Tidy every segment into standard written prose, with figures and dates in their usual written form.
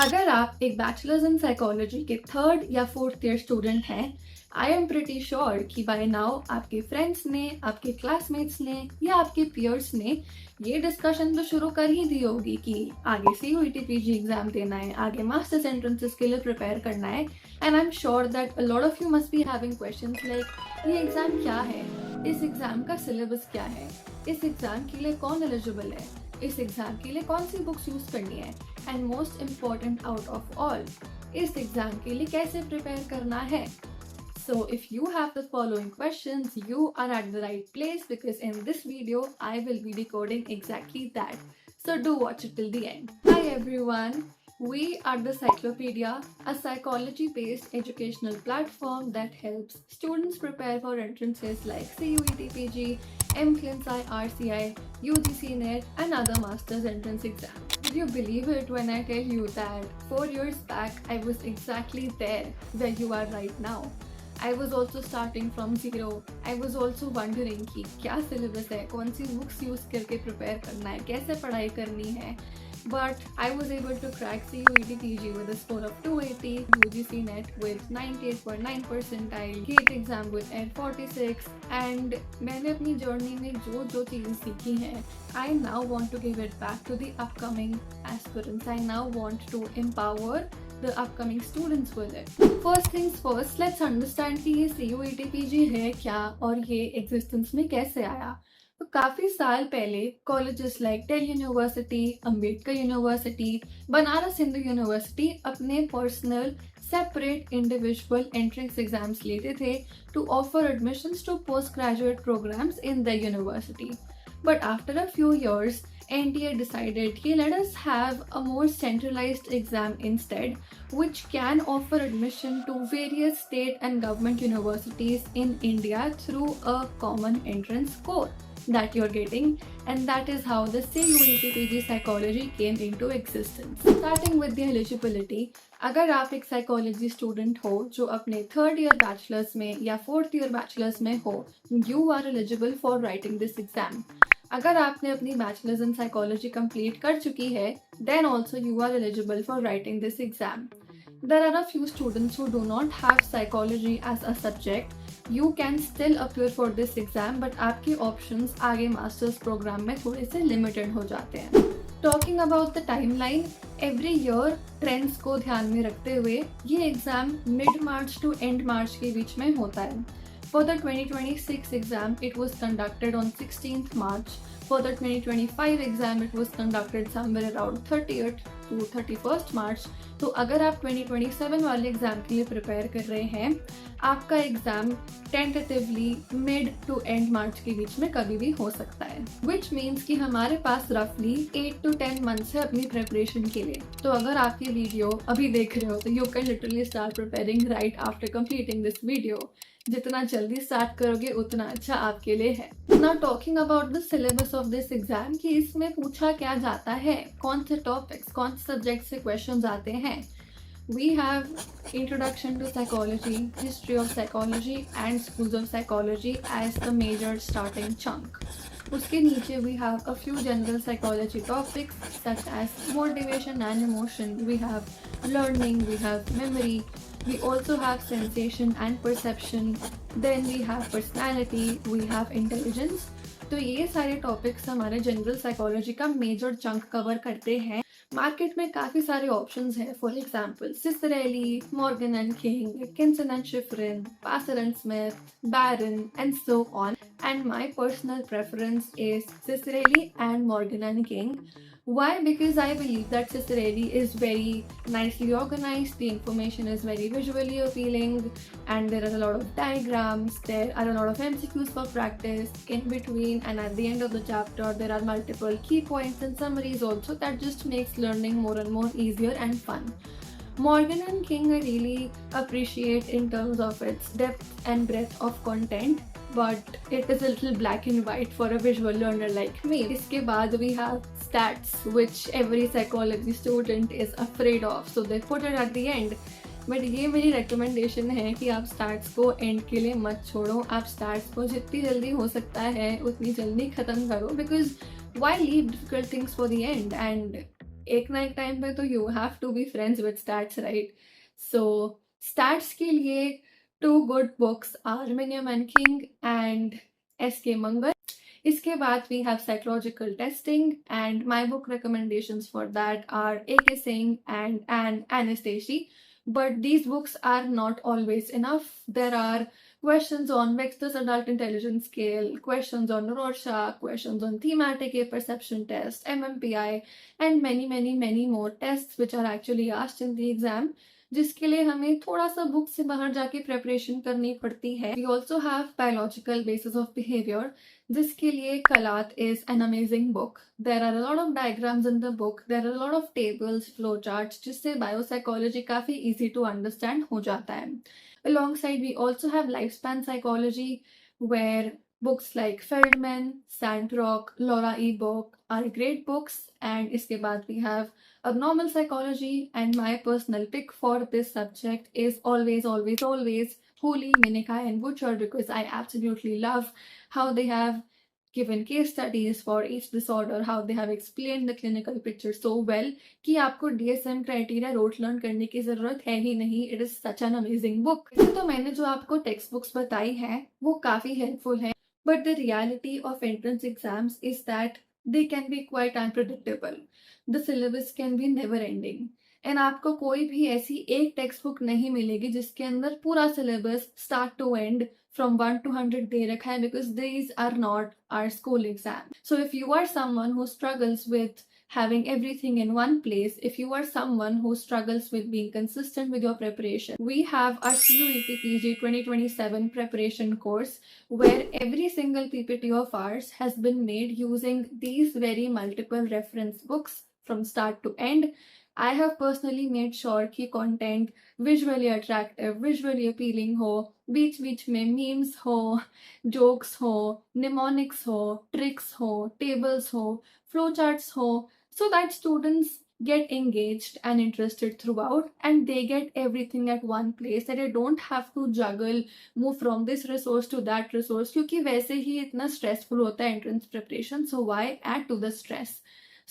अगर आप एक बैचलर्स इन साइकोलॉजी के थर्ड या फोर्थ ईयर स्टूडेंट हैं, आई एम प्रिटी श्योर कि बाय नाउ आपके फ्रेंड्स ने, आपके क्लासमेट्स ने या आपके पियर्स ने ये डिस्कशन तो शुरू कर ही दी होगी कि आगे CUET PG एग्जाम देना है, आगे मास्टर्स एंट्रेंसेस के लिए प्रिपेयर करना है। And I am sure that a lot of you must be having questions like ये एग्जाम क्या है, इस एग्जाम का सिलेबस क्या है, इस एग्जाम के लिए कौन एलिजिबल है, इस एग्जाम के लिए कौन सी बुक्स यूज करनी है, and most important out of all, इस एग्जाम के लिए कैसे प्रिपेयर करना है। So if you have the following questions, you are at the right place because in this video I will be decoding exactly that. So do watch it till the end. Hi everyone, we are the Cyclopedia, a psychology-based educational platform that helps students prepare for entrances like CUET PG, MCLINSI, RCI, UGC NET and other master's entrance exams. Will you believe it when I tell you that 4 years back I was exactly there where you are right now. I was also starting from zero. I was also wondering कि क्या syllabus है, कौन सी books use करके prepare करना है, कैसे पढ़ाई करनी है. But I was able to crack CUET PG with a score of 280, UGC NET with 98.9 percentile, GATE exam with 846, and मैंने अपनी जर्नी में जो जो चीज़ें सीखी हैं, I now want to give it back to the upcoming aspirants. I now want to empower the upcoming students with it. First things first, let's understand कि ये CUET PG है क्या और ये existence में कैसे आया. तो काफ़ी साल पहले colleges like Delhi university, Ambedkar university, Banaras Hindu university अपने personal separate individual entrance exams लेते थे to offer admissions to post graduate programmes in the university. But after a few years, NTA decided, hey, let us have a more centralized exam instead, which can offer admission to various state and government universities in India through a common entrance score that you're getting, and that is how the CUET PG psychology came into existence. Starting with the eligibility, अगर आप एक psychology student हो जो अपने third year bachelors में या fourth year bachelors में हो, you are eligible for writing this exam. अगर आपने अपनी बैचलर्स इन साइकोलॉजी कंप्लीट कर चुकी है, then also you are eligible for writing this exam. There are a few students who do not have psychology as a subject. You can still appear for this exam, but आपके options आगे masters programme में थोड़े से limited हो जाते हैं. Talking about the timeline, every year trends को ध्यान में रखते हुए ये exam mid March to end March के बीच में होता है. For the 2026 exam, it was conducted on 16th March. For the 2025 exam, it was conducted somewhere around 30th to 31st March. तो अगर आप 2027 वाले एग्जाम के लिए प्रिपेयर कर रहे हैं, आपका exam tentatively mid to end March के बीच में कभी भी हो सकता है. विच मीन्स कि हमारे पास रफली 8 to 10 मंथ्स है अपनी प्रिपरेशन के लिए. तो अगर आप ये वीडियो अभी देख रहे हो तो you can literally start preparing right after completing this video. जितना जल्दी स्टार्ट करोगे उतना अच्छा आपके लिए है. Now talking about the syllabus of this exam कि इसमें पूछा क्या जाता है, कौन से टॉपिक्स, कौन से सब्जेक्ट से क्वेश्चंस आते हैं. We have introduction to psychology, history of psychology and schools of psychology as the major starting chunk. उसके नीचे we have a few general psychology topics such as motivation and emotion. We have learning, we have memory, we also have sensation and perception. Then we have personality, we have intelligence. तो ये सारे topics हमारे general psychology का major chunk cover करते हैं. Market में काफ़ी सारे ऑप्शंस हैं. For example Ciccarelli, Morgan and King, Atkinson and Shiffrin, Passer and Smith, Baron and so on. And my personal preference is Cicerelli and Morgan and King. Why? Because I believe that Cicerelli is very nicely organized, the information is very visually appealing, and there are a lot of diagrams, there are a lot of MCQs for practice in between, and at the end of the chapter there are multiple key points and summaries also that just makes learning more and more easier and fun. Morgan and King I really appreciate in terms of its depth and breadth of content, but it is a little black and white for a visual learner like me. इसके बाद we have stats, which every psychology student is afraid of, so they put it at the end. But ये मेरी recommendation है कि आप starts को and के लिए मत छोड़ो. आप स्टार्ट्स को जितनी जल्दी हो सकता है उतनी जल्दी ख़त्म करो, because why leave difficult things for the end. And एक ना एक टाइम पे तो you have to be friends with stats, right? So stats के लिए two good books are minimum and king and S K Mangal. इसके बाद we have psychological testing and my book recommendations for that are A.K. Singh and Anastasia. But these books are not always enough. There are questions on Webster's Adult Intelligence Scale, questions on Rorschach, questions on Thematic Perception Test, MMPI, and many more tests which are actually asked in the exam, जिसके लिए हमें थोड़ा सा book से बाहर जाके preparation करनी पड़ती है. We also have biological basis of behavior, जिसके लिए कलात is an amazing book. There are a lot of diagrams in the book. There are a lot of tables, flow charts, जिससे biopsychology काफी easy to understand हो जाता है. Alongside, we also have lifespan psychology, where books like Feldman, Sandrock, Laura E. Book are great books. And इसके बाद we have abnormal psychology, and my personal pick for this subject is always Hooley, Minikai, and Butcher, because I absolutely love how they have given case studies for each disorder, how they have explained the clinical picture so well कि आपको DSM criteria road learn करने की जरूरत है ही नहीं. It is such an amazing book. वैसे तो मैंने जो आपको टेक्स्ट बुक्स बताई हैं वो काफी हेल्पफुल है, but the reality of entrance exams is that they can be quite unpredictable. The syllabus can be never ending. And आपको कोई भी ऐसी एक टेक्स्ट बुक नहीं मिलेगी जिसके अंदर पूरा syllabus start to end from 1 to 100 दे रखा है, because these are not our school exam. So if you are someone who struggles with having everything in one place, if you are someone who struggles with being consistent with your preparation, we have our CUET PG 2027 preparation course, where every single PPT of ours has been made using these very multiple reference books from start to end. I have personally made sure कि content visually attractive, visually appealing हो, बीच बीच में memes हो, jokes हो, mnemonics हो, tricks हो, tables हो, flowcharts हो, so that students get engaged and interested throughout, and they get everything at one place, that they don't have to juggle, move from this resource to that resource, क्योंकि वैसे ही इतना stressful होता है entrance preparation, so why add to the stress?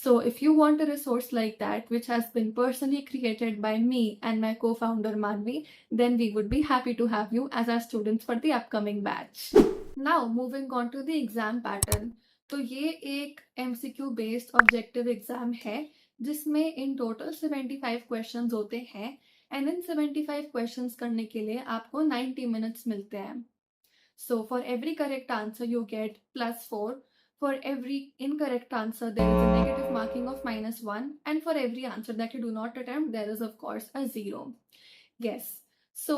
So if you want a resource like that, which has been personally created by me and my co-founder Manvi, then we would be happy to have you as our students for the upcoming batch. Now moving on to the exam pattern. तो ये एक MCQ based objective exam है जिसमें in total 75 questions होते हैं, and in 75 questions करने के लिए आपको 90 minutes मिलते हैं. So for every correct answer you get +4. For every incorrect answer there is a negative marking of -1, and for every answer that you do not attempt there is of course a 0. Yes. So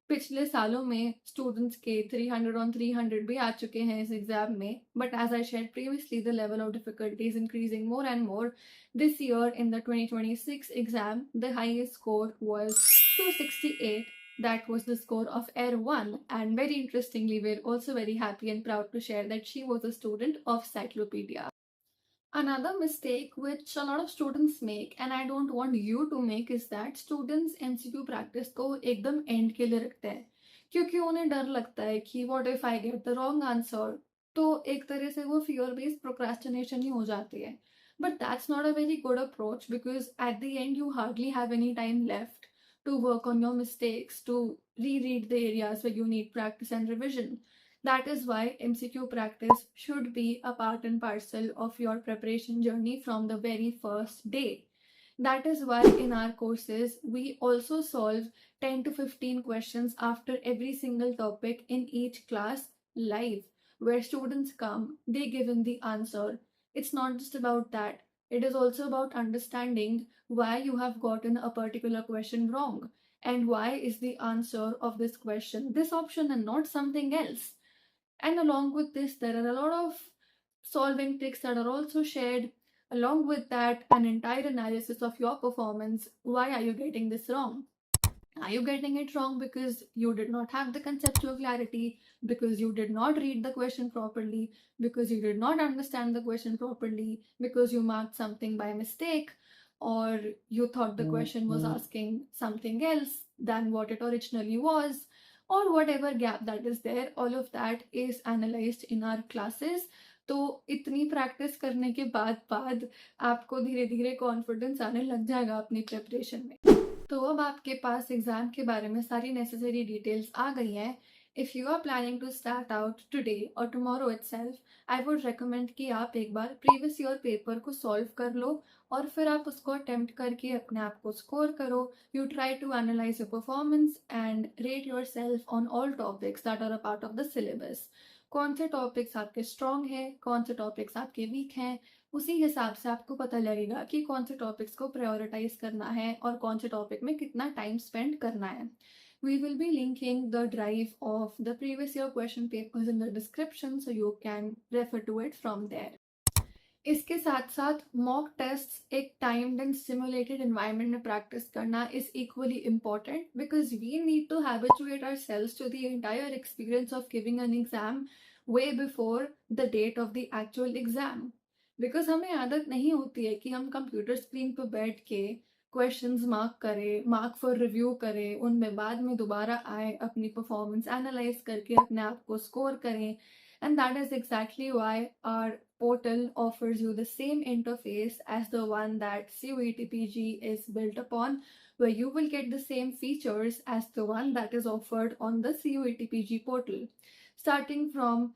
पिछले सालों में students के 300 on 300 भी आ चुके हैं इस exam में, but as I shared previously, the level of difficulty is increasing more and more. This year in the 2026 exam, the highest score was 268. That was the score of Air 1, and very interestingly, we're also very happy and proud to share that she was a student of Cyclopedia. Another mistake which a lot of students make, and I don't want you to make, is that students MCQ practice को एकदम end के लिए रखते हैं, क्योंकि उन्हें डर लगता है कि what if I get the wrong answer, तो एक तरह से वो fear based procrastination ही हो जाती है. But that's not a very good approach, because at the end you hardly have any time left to work on your mistakes, to reread the areas where you need practice and revision. That is why MCQ practice should be a part and parcel of your preparation journey from the very first day. That is why in our courses, we also solve 10 to 15 questions after every single topic in each class live, where students come, they give in the answer. It's not just about that. It is also about understanding why you have gotten a particular question wrong, and why is the answer of this question this option and not something else. And along with this, there are a lot of solving tricks that are also shared. Along with that, an entire analysis of your performance. Why are you getting this wrong? Are you getting it wrong because you did not have the conceptual clarity, because you did not read the question properly, because you did not understand the question properly, because you marked something by mistake, or you thought the question was asking something else than what it originally was, or whatever gap that is there? All of that is analyzed in our classes. तो इतनी practice करने के बाद आपको धीरे-धीरे confidence आने लग जाएगा अपनी प्रिपरेशन में। तो अब आपके पास एग्ज़ाम के बारे में सारी नेसेसरी डिटेल्स आ गई हैं। If you are planning to start out today और tomorrow itself, I would recommend कि आप एक बार प्रीवियस ईयर पेपर को सॉल्व कर लो और फिर आप उसको अटेम्प्ट करके अपने आप को स्कोर करो। You try to analyse your performance and rate yourself on all topics that are a part of the syllabus. कौन से टॉपिक्स आपके स्ट्रॉन्ग हैं, कौन से टॉपिक्स आपके वीक हैं, उसी हिसाब से आपको पता लगेगा कि कौन से टॉपिक्स को प्रायोरिटाइज करना है और कौन से टॉपिक में कितना टाइम स्पेंड करना है। We will be linking the drive of the previous year question papers in the description so you can refer to it from there. इसके साथ साथ मॉक टेस्ट एक टाइम्ड एंड स्टिमुलेटेड एनवायरनमेंट में practice करना is equally important because we need to habituate ourselves to the entire experience of giving an exam way before the date of the actual exam. Because हमें आदत नहीं होती है कि हम computer screen पर बैठ के क्वेश्चंस मार्क करें, मार्क फॉर रिव्यू करें, उनमें बाद में दोबारा आए, अपनी परफॉर्मेंस एनालाइज करके अपने आप को स्कोर करें। And that is exactly why our portal offers you the same interface as the one that CUET-PG is built upon, where you will get the same features as the one that is offered on the CUET-PG portal. Starting from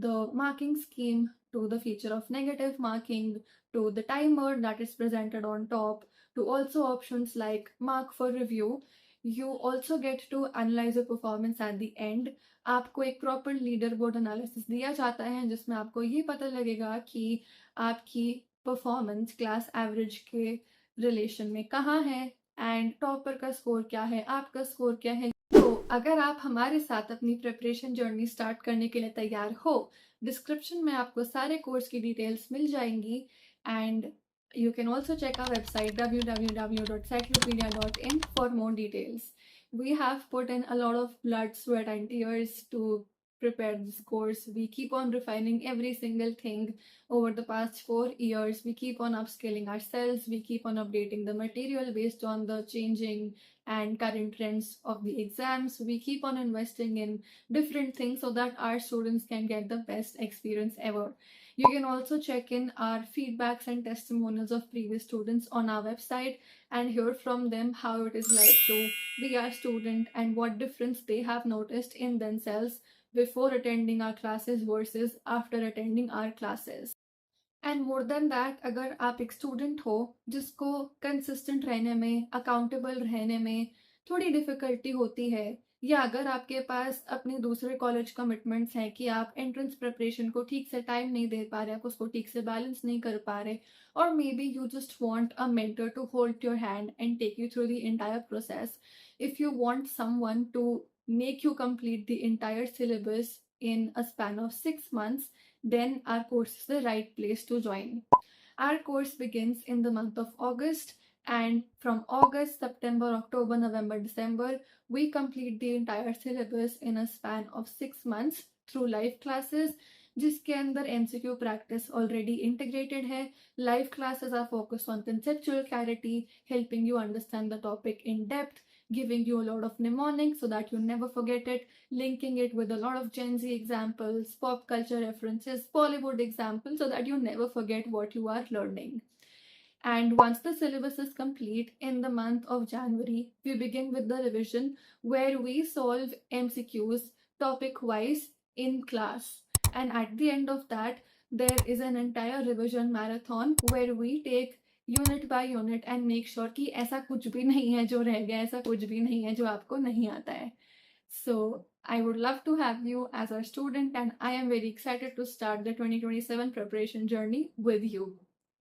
the marking scheme to the feature of negative marking to the timer that is presented on top to also options like mark for review. You also get to analyze your performance at the end. आपको एक proper leader board analysis दिया जाता है जिसमें आपको ये पता लगेगा कि आपकी परफॉर्मेंस क्लास एवरेज के रिलेशन में कहाँ है एंड टॉपर का स्कोर क्या है, आपका स्कोर क्या है। तो अगर आप हमारे साथ अपनी प्रिपरेशन जर्नी स्टार्ट करने के लिए तैयार हो, डिस्क्रिप्शन में आपको सारे कोर्स की डिटेल्स मिल जाएंगी and you can also check our website www.cyclopedia.in for more details. We have put in a lot of blood, sweat, and tears to prepare this course. We keep on refining every single thing over the past 4 years. We keep on upskilling ourselves. We keep on updating the material based on the changing and current trends of the exams. We keep on investing in different things so that our students can get the best experience ever. You can also check in our feedbacks and testimonials of previous students on our website and hear from them how it is like to be our student and what difference they have noticed in themselves before attending our classes versus after attending our classes. And more than that, अगर आप एक student हो जिसको consistent रहने में, accountable रहने में थोड़ी डिफ़िकल्टी होती है, या अगर आपके पास अपने दूसरे कॉलेज कमिटमेंट्स हैं कि आप एंट्रेंस प्रिपरेशन को ठीक से टाइम नहीं दे पा रहे, आप उसको ठीक से बैलेंस नहीं कर पा रहे, और maybe you just want a mentor to hold your hand and take you through the entire process, if you want someone to make you complete the entire syllabus in a span of 6 months, then our course is the right place to join. Our course begins in the month of August, and from August, September, October, November, December, we complete the entire syllabus in a span of 6 months through live classes, जिसके अंदर MCQ practice already integrated है. Live classes are focused on conceptual clarity, helping you understand the topic in depth, giving you a lot of mnemonics so that you never forget it, linking it with a lot of Gen Z examples, pop culture references, Bollywood examples, so that you never forget what you are learning. And once the syllabus is complete, in the month of January, we begin with the revision where we solve MCQs topic-wise in class. And at the end of that, there is an entire revision marathon where we take unit by unit and make sure कि ऐसा कुछ भी नहीं है जो रह गया, ऐसा कुछ भी नहीं है जो आपको नहीं आता है. So I would love to have you as our student and I am very excited to start the 2027 preparation journey with you.